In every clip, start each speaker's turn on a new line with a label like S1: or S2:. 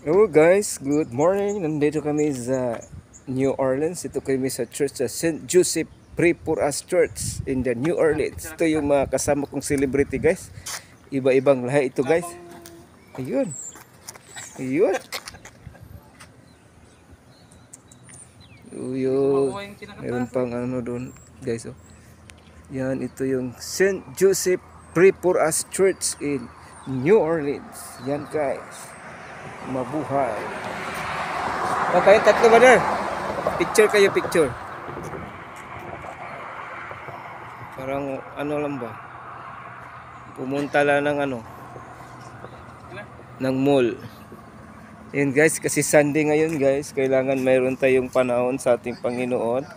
S1: Hello guys, good morning. Nandito kami sa New Orleans. Ito kami sa church sa St. Joseph Pray for Us Church in the New Orleans. Ito yung mga kasama kong celebrity guys. Iba-ibang lahi ito guys. Ayun. Ayun. Ayun. Meron pang ano doon guys. Oh. Yan, ito yung St. Joseph Pray for Us Church in New Orleans. Yan guys. Mabuhay. Kayo tatlo ba there? Picture kayo, picture. Parang ano lang ba? Pumunta lang ng ano? Ng mall. Yun guys, kasi Sunday ngayon guys, kailangan mayroon tayong panahon sa ating Panginoon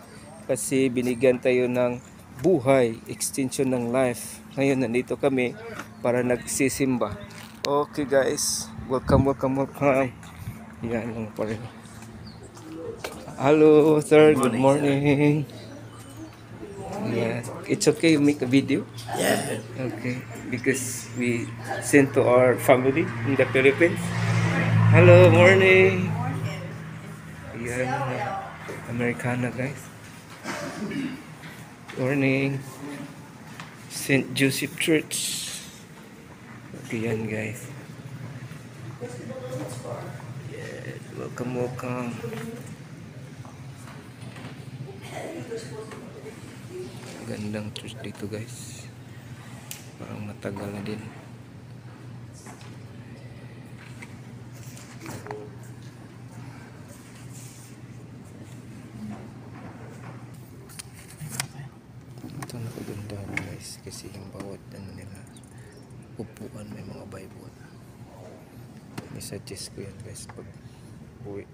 S1: kasi binigyan tayo ng buhay, extension ng life. Ngayon nandito kami para nagsisimba. Okay guys, welcome. Yan lang pa rin. Hello sir, good morning. Yeah, it's okay you make a video?
S2: Yeah.
S1: Okay, because we sent to our family in the Philippines. Hello, morning. Yan, Americana guys. Morning. St. Joseph Church. Okay, yan guys. Yes, welcome. Gandang church dito guys. Parang matagal na din. Ito nakagandahan guys kasi yung bawat ano nila upuan may mga Bible. I-suggest ko yan guys pag uwi.